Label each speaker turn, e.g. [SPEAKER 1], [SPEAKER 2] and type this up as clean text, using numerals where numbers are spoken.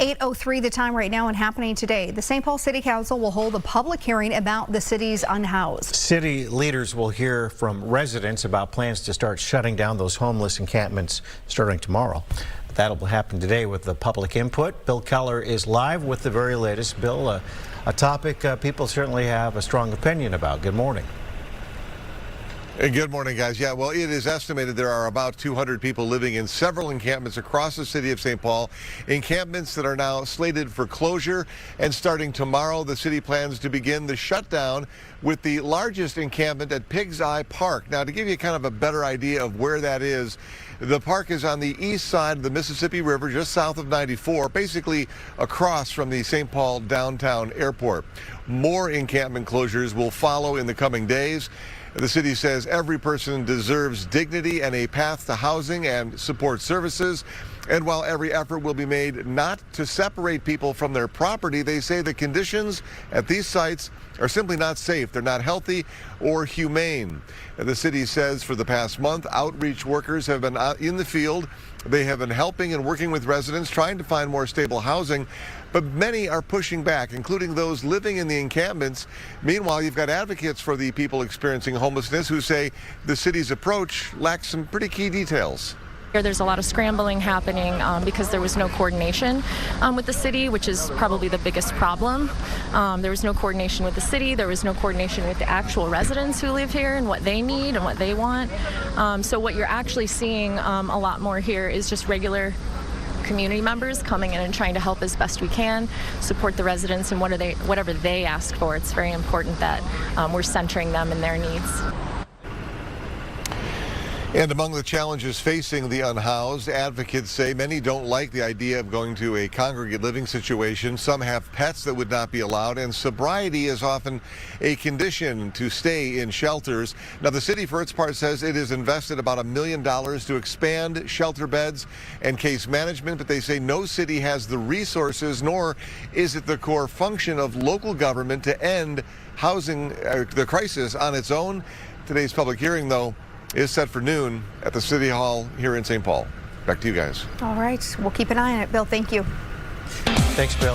[SPEAKER 1] 8:03 the time right now, and happening today. The St. Paul City Council will hold a public hearing about the city's unhoused.
[SPEAKER 2] City leaders will hear from residents about plans to start shutting down those homeless encampments starting tomorrow. That'll happen today with the public input. Bill Keller is live with the very latest. Bill, a topic people certainly have a strong opinion about. Good morning.
[SPEAKER 3] Good morning, guys. Yeah, well, it is estimated there are about 200 people living in several encampments across the city of St. Paul, encampments that are now slated for closure. And starting tomorrow, the city plans to begin the shutdown with the largest encampment at Pig's Eye Park. Now, to give you kind of a better idea of where that is, the park is on the east side of the Mississippi River, just south of 94, basically across from the St. Paul downtown airport. More encampment closures will follow in the coming days. The city says every person deserves dignity and a path to housing and support services. And while every effort will be made not to separate people from their property, they say the conditions at these sites are simply not safe. They're not healthy or humane. And the city says for the past month, outreach workers have been out in the field. They have been helping and working with residents, trying to find more stable housing. But many are pushing back, including those living in the encampments. Meanwhile, you've got advocates for the people experiencing homelessness who say the city's approach lacks some pretty key details.
[SPEAKER 4] There's a lot of scrambling happening because there was no coordination with the city, which is probably the biggest problem. There was no coordination with the city. There was no coordination with the actual residents who live here and what they need and what they want. So what you're actually seeing a lot more here is just regular community members coming in and trying to help as best we can, support the residents and whatever they ask for. It's very important that we're centering them and their needs.
[SPEAKER 3] And among the challenges facing the unhoused, advocates say many don't like the idea of going to a congregate living situation. Some have pets that would not be allowed, and sobriety is often a condition to stay in shelters. Now, the city, for its part, says it has invested about $1 million to expand shelter beds and case management, but they say no city has the resources, nor is it the core function of local government to end housing the crisis on its own. Today's public hearing, though, is set for noon at the City Hall here in St. Paul. Back to you guys.
[SPEAKER 1] All right. We'll keep an eye on it. Bill, thank you.
[SPEAKER 2] Thanks, Bill.